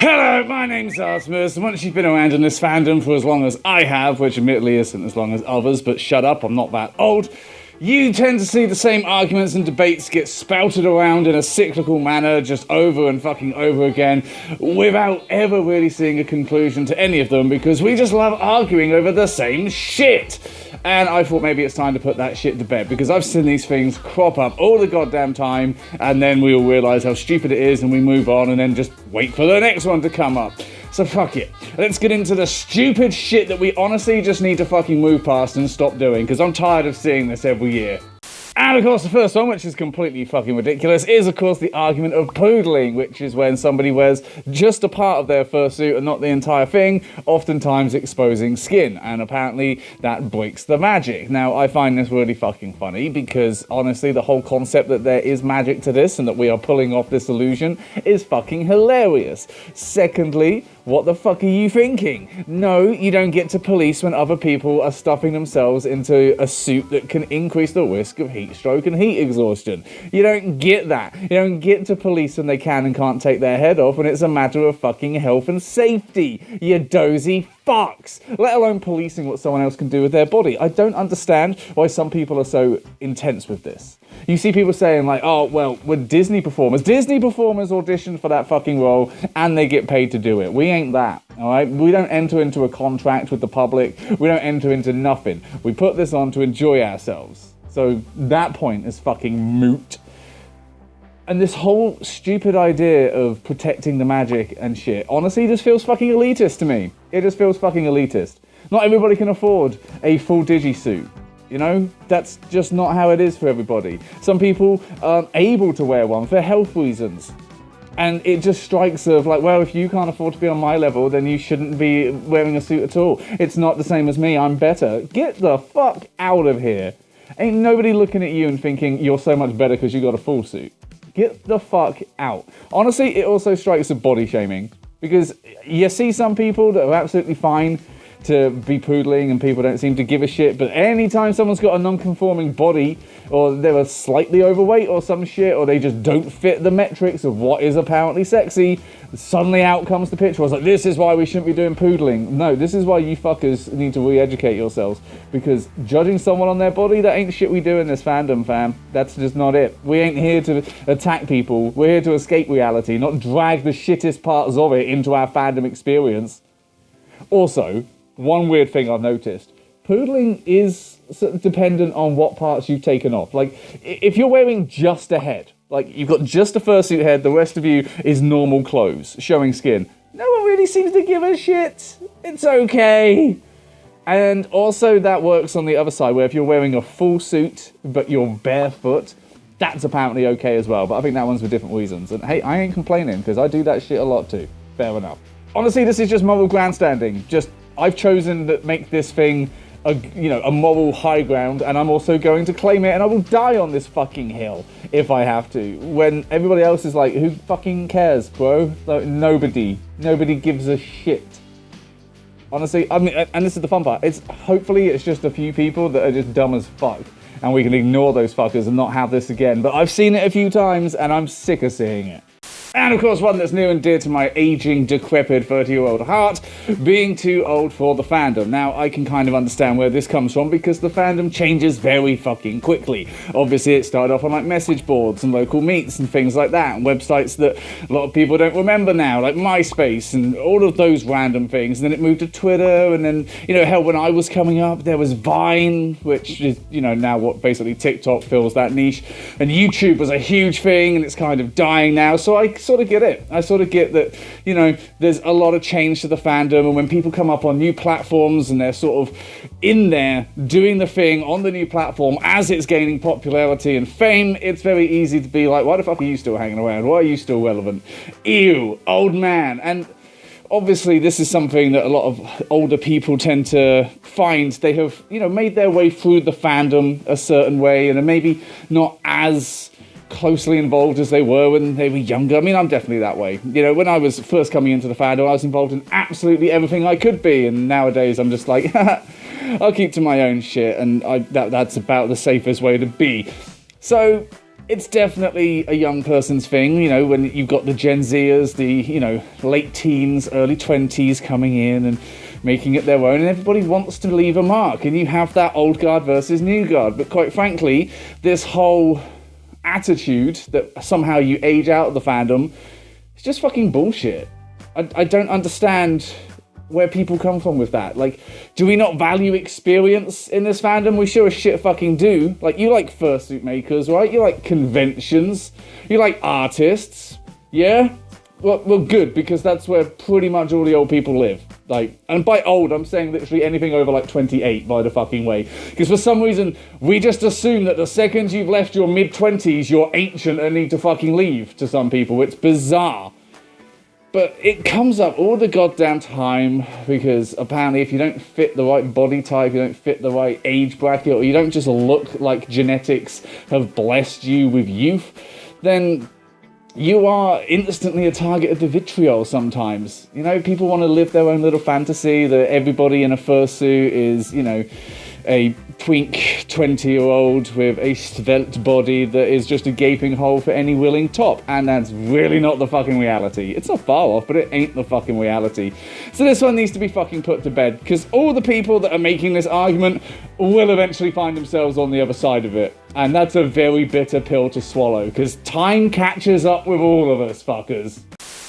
Hello, my name's Asmus, and once you've been around in this fandom for as long as I have, which admittedly isn't as long as others, but shut up, I'm not that old, you tend to see the same arguments and debates get spouted around in a cyclical manner just over and fucking over again without ever really seeing a conclusion to any of them because we just love arguing over the same shit. And I thought maybe it's time to put that shit to bed because I've seen these things crop up all the goddamn time and then we all realise how stupid it is and we move on and then just wait for the next one to come up. So fuck it. Let's get into the stupid shit that we honestly just need to fucking move past and stop doing because I'm tired of seeing this every year. And of course the first one, which is completely fucking ridiculous, is of course the argument of poodling, which is when somebody wears just a part of their fursuit and not the entire thing, oftentimes exposing skin, and apparently that breaks the magic. Now I find this really fucking funny because honestly the whole concept that there is magic to this and that we are pulling off this illusion is fucking hilarious. Secondly, what the fuck are you thinking? No, you don't get to police when other people are stuffing themselves into a suit that can increase the risk of heat stroke and heat exhaustion. You don't get that. You don't get to police when they can and can't take their head off when it's a matter of fucking health and safety, you dozy fucks, let alone policing what someone else can do with their body. I don't understand why some people are so intense with this. You see people saying like, oh, well, we're Disney performers audition for that fucking role and they get paid to do it. We ain't that, all right? We don't enter into a contract with the public. We don't enter into nothing. We put this on to enjoy ourselves. So that point is fucking moot. And this whole stupid idea of protecting the magic and shit, honestly, just feels fucking elitist to me. It just feels fucking elitist. Not everybody can afford a full digisuit. You know, that's just not how it is for everybody. Some people aren't able to wear one for health reasons. And it just strikes of like, well, if you can't afford to be on my level, then you shouldn't be wearing a suit at all. It's not the same as me, I'm better. Get the fuck out of here. Ain't nobody looking at you and thinking you're so much better because you got a full suit. Get the fuck out. Honestly, it also strikes of body shaming. Because you see some people that are absolutely fine to be poodling and people don't seem to give a shit, but anytime someone's got a non-conforming body or they're slightly overweight or some shit or they just don't fit the metrics of what is apparently sexy, suddenly out comes the picture. I was like, this is why we shouldn't be doing poodling. No, this is why you fuckers need to re-educate yourselves because judging someone on their body, that ain't shit we do in this fandom, fam. That's just not it. We ain't here to attack people. We're here to escape reality, not drag the shittest parts of it into our fandom experience. Also, one weird thing I've noticed, poodling is dependent on what parts you've taken off. Like, if you're wearing just a head, like you've got just a fursuit head, the rest of you is normal clothes, showing skin. No one really seems to give a shit. It's okay. And also that works on the other side, where if you're wearing a full suit, but you're barefoot, that's apparently okay as well. But I think that one's for different reasons. And hey, I ain't complaining, because I do that shit a lot too. Fair enough. Honestly, this is just moral grandstanding. I've chosen to make this thing a moral high ground, and I'm also going to claim it, and I will die on this fucking hill if I have to. When everybody else is like, who fucking cares, bro? Like, nobody gives a shit. Honestly, I mean, and this is the fun part. Hopefully it's just a few people that are just dumb as fuck, and we can ignore those fuckers and not have this again. But I've seen it a few times, and I'm sick of seeing it. And of course, one that's near and dear to my aging, decrepit 30-year-old heart, being too old for the fandom. Now, I can kind of understand where this comes from because the fandom changes very fucking quickly. Obviously, it started off on like message boards and local meets and things like that, and websites that a lot of people don't remember now, like MySpace and all of those random things. And then it moved to Twitter, and then, hell, when I was coming up, there was Vine, which is, now what basically TikTok fills that niche. And YouTube was a huge thing, and it's kind of dying now, so I sort of get it. I sort of get that, there's a lot of change to the fandom, and when people come up on new platforms and they're sort of in there doing the thing on the new platform as it's gaining popularity and fame, it's very easy to be like, why the fuck are you still hanging around? Why are you still relevant? Ew, old man. And obviously this is something that a lot of older people tend to find. They have, made their way through the fandom a certain way and are maybe not as closely involved as they were when they were younger. I mean, I'm definitely that way. When I was first coming into the fandom, I was involved in absolutely everything I could be, and nowadays I'm just like, I'll keep to my own shit, and that's about the safest way to be. So it's definitely a young person's thing, you know, when you've got the Gen Zers, the, you know, late teens, early 20s coming in and making it their own, and everybody wants to leave a mark, and you have that old guard versus new guard. But quite frankly, this whole attitude that somehow you age out of the fandom is just fucking bullshit. I don't understand where people come from with that. Like, do we not value experience in this fandom? We sure as shit fucking do. Like, you like fursuit makers, right? You like conventions. You like artists. Yeah? Well, good, because that's where pretty much all the old people live. Like, and by old, I'm saying literally anything over like 28, by the fucking way. Because for some reason, we just assume that the second you've left your mid-20s, you're ancient and need to fucking leave to some people. It's bizarre. But it comes up all the goddamn time, because apparently if you don't fit the right body type, you don't fit the right age bracket, or you don't just look like genetics have blessed you with youth, then you are instantly a target of the vitriol sometimes. You know, people want to live their own little fantasy that everybody in a fursuit is, you know, a twink 20-year-old with a svelte body that is just a gaping hole for any willing top. And that's really not the fucking reality. It's not far off, but it ain't the fucking reality. So this one needs to be fucking put to bed, because all the people that are making this argument will eventually find themselves on the other side of it. And that's a very bitter pill to swallow, because time catches up with all of us, fuckers.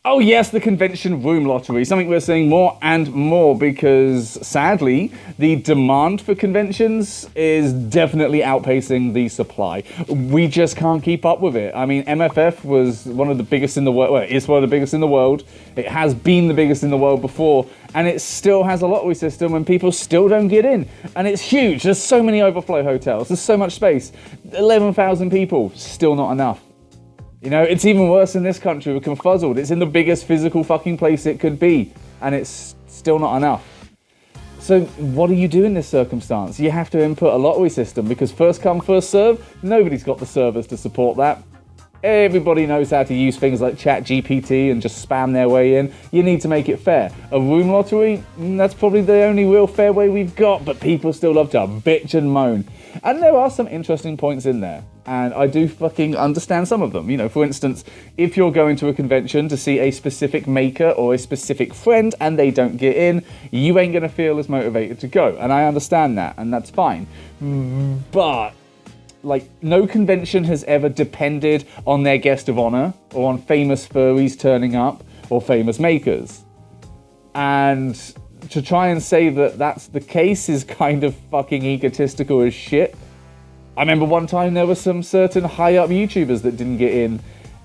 Oh yes, the convention room lottery, something we're seeing more and more, because sadly, the demand for conventions is definitely outpacing the supply. We just can't keep up with it. I mean, MFF was one of the biggest in the world, well, it is one of the biggest in the world. It has been the biggest in the world before, and it still has a lottery system and people still don't get in. And it's huge, there's so many overflow hotels, there's so much space. 11,000 people, still not enough. You know, it's even worse in this country with Confuzzled. It's in the biggest physical fucking place it could be, and it's still not enough. So what do you do in this circumstance? You have to input a lottery system, because first come, first serve, nobody's got the servers to support that. Everybody knows how to use things like ChatGPT and just spam their way in. You need to make it fair. A room lottery, that's probably the only real fair way we've got, but people still love to bitch and moan. And there are some interesting points in there, and I do fucking understand some of them. You know, for instance, if you're going to a convention to see a specific maker or a specific friend and they don't get in, you ain't gonna feel as motivated to go. And I understand that, and that's fine. But like, no convention has ever depended on their guest of honor or on famous furries turning up or famous makers. And to try and say that that's the case is kind of fucking egotistical as shit. I remember one time there were some certain high-up YouTubers that didn't get in,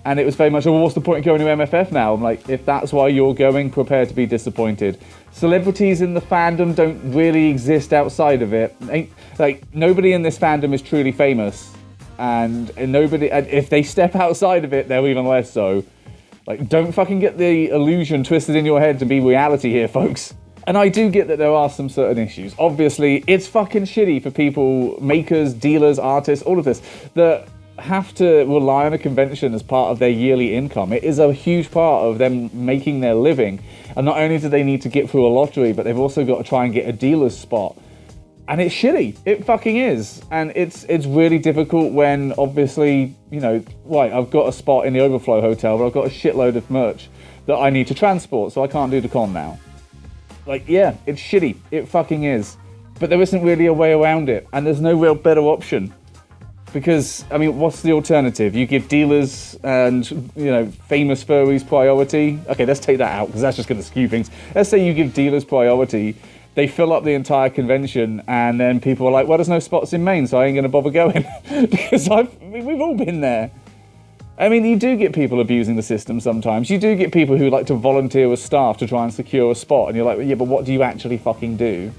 and it was very much, well, what's the point of going to MFF now? I'm like, if that's why you're going, prepare to be disappointed. Celebrities in the fandom don't really exist outside of it. Like, nobody in this fandom is truly famous, and nobody, if they step outside of it, they're even less so. Like, don't fucking get the illusion twisted in your head to be reality here, folks. And I do get that there are some certain issues. Obviously, it's fucking shitty for people, makers, dealers, artists, all of this, that have to rely on a convention as part of their yearly income. It is a huge part of them making their living. And not only do they need to get through a lottery, but they've also got to try and get a dealer's spot. And it's shitty. It fucking is. And it's really difficult when, obviously, you know, right, I've got a spot in the Overflow Hotel, but I've got a shitload of merch that I need to transport, so I can't do the con now. Like, yeah, it's shitty. It fucking is. But there isn't really a way around it, and there's no real better option. Because, I mean, what's the alternative? You give dealers and, you know, famous furries priority. Okay, let's take that out, because that's just going to skew things. Let's say you give dealers priority, they fill up the entire convention, and then people are like, well, there's no spots in Maine, so I ain't going to bother going. Because we've all been there. I mean, you do get people abusing the system sometimes. You do get people who like to volunteer as staff to try and secure a spot, and you're like, yeah, but what do you actually fucking do?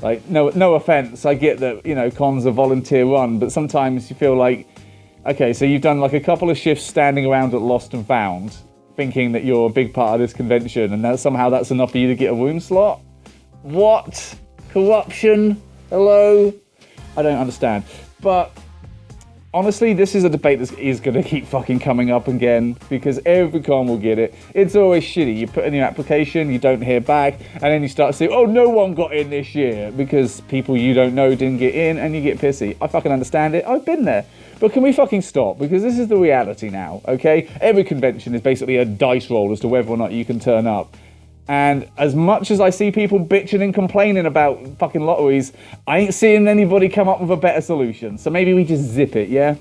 Like, no offense, I get that, you know, cons are volunteer run, but sometimes you feel like, okay, so you've done like a couple of shifts standing around at Lost and Found, thinking that you're a big part of this convention, and that somehow that's enough for you to get a room slot? What? Corruption? Hello? I don't understand. But honestly, this is a debate that is going to keep fucking coming up again, because every con will get it. It's always shitty. You put in your application, you don't hear back, and then you start to say, oh, no one got in this year, because people you don't know didn't get in, and you get pissy. I fucking understand it. I've been there. But can we fucking stop? Because this is the reality now, okay? Every convention is basically a dice roll as to whether or not you can turn up. And as much as I see people bitching and complaining about fucking lotteries, I ain't seeing anybody come up with a better solution. So maybe we just zip it, yeah?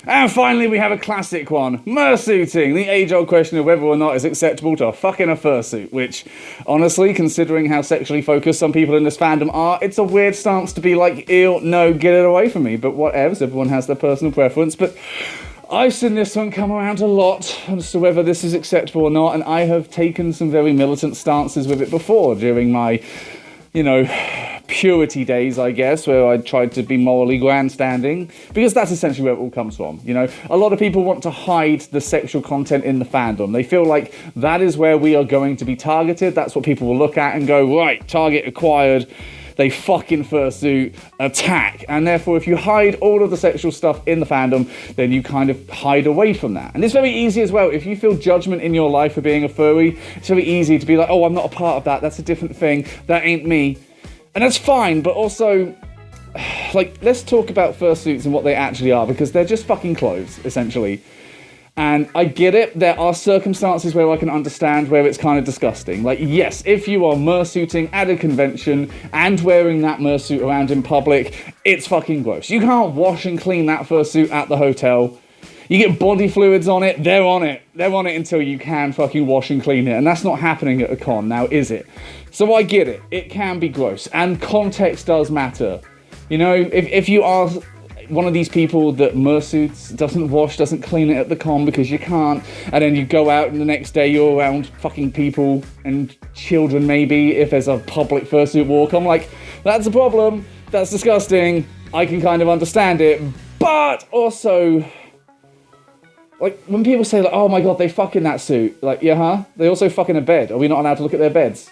And finally, we have a classic one. Mersuiting. The age-old question of whether or not it's acceptable to fucking a fursuit, which, honestly, considering how sexually focused some people in this fandom are, it's a weird stance to be like, ew, no, get it away from me. But whatevs, everyone has their personal preference. But I've seen this one come around a lot as to whether this is acceptable or not, and I have taken some very militant stances with it before during my, you know, purity days, I guess, where I tried to be morally grandstanding, because that's essentially where it all comes from, you know. A lot of people want to hide the sexual content in the fandom. They feel like that is where we are going to be targeted. That's what people will look at and go, right, target acquired. They fucking fursuit, attack. And therefore, if you hide all of the sexual stuff in the fandom, then you kind of hide away from that. And it's very easy as well. If you feel judgment in your life for being a furry, it's very easy to be like, oh, I'm not a part of that. That's a different thing. That ain't me. And that's fine, but also, like, let's talk about fursuits and what they actually are, because they're just fucking clothes, essentially. And I get it, there are circumstances where I can understand where it's kind of disgusting. Like, yes, if you are mersuiting at a convention and wearing that mersuit around in public, it's fucking gross. You can't wash and clean that fursuit at the hotel. You get body fluids on it, they're on it. They're on it until you can fucking wash and clean it. And that's not happening at a con, now is it? So I get it, it can be gross. And context does matter. You know, if you are one of these people that mersuits, doesn't wash, doesn't clean it at the con because you can't, and then you go out and the next day you're around fucking people and children maybe, if there's a public fursuit walk, I'm like, that's a problem, that's disgusting, I can kind of understand it, but also, like, when people say, like, oh my god, they fuck in that suit, like, yeah, huh? They also fuck in a bed. Are we not allowed to look at their beds?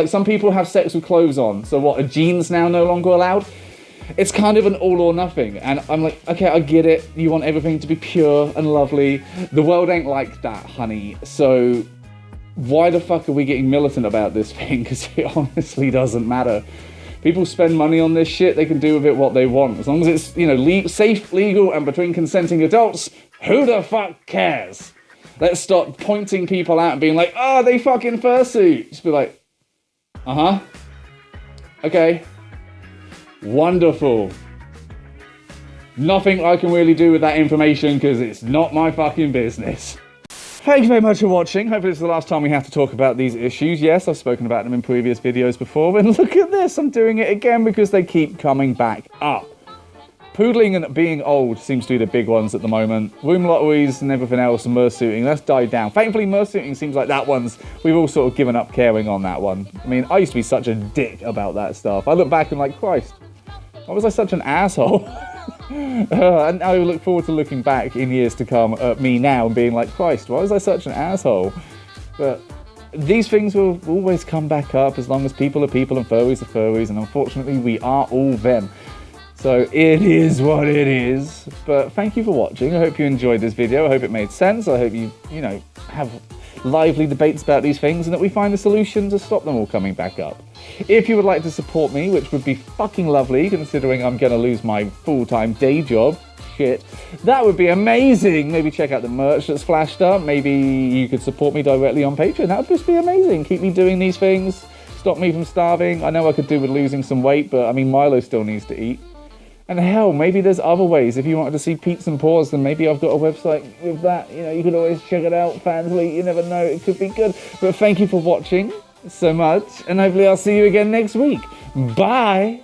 Some people have sex with clothes on, so what, are jeans now no longer allowed? It's kind of an all or nothing, and I'm like, okay, I get it, you want everything to be pure and lovely. The world ain't like that, honey, so why the fuck are we getting militant about this thing? Because it honestly doesn't matter. People spend money on this shit, they can do with it what they want. As long as it's, you know, safe, legal, and between consenting adults, who the fuck cares? Let's stop pointing people out and being like, oh, they fucking fursuit. Just be like, uh-huh, okay. Wonderful. Nothing I can really do with that information because it's not my fucking business. Thank you very much for watching. Hopefully this is the last time we have to talk about these issues. Yes, I've spoken about them in previous videos before, and look at this, I'm doing it again because they keep coming back up. Poodling and being old seems to be the big ones at the moment. Womb lotteries and everything else, and mersuiting, that's died down. Thankfully, mersuiting seems like that one's, we've all sort of given up caring on that one. I mean, I used to be such a dick about that stuff. I look back and like, Christ, why was I such an asshole? And I look forward to looking back in years to come at me now and being like, Christ, why was I such an asshole? But these things will always come back up as long as people are people and furries are furries, and unfortunately we are all them. So it is what it is. But thank you for watching. I hope you enjoyed this video. I hope it made sense. I hope you know, have lively debates about these things and that we find a solution to stop them all coming back up. If you would like to support me, which would be fucking lovely considering I'm going to lose my full-time day job, shit, that would be amazing. Maybe check out the merch that's flashed up. Maybe you could support me directly on Patreon. That would just be amazing. Keep me doing these things. Stop me from starving. I know I could do with losing some weight, but I mean, Milo still needs to eat. And hell, maybe there's other ways. If you wanted to see Pete's and Paws, then maybe I've got a website with that. You know, you could always check it out. Fansly, you never know, it could be good. But thank you for watching so much, and hopefully I'll see you again next week. Bye!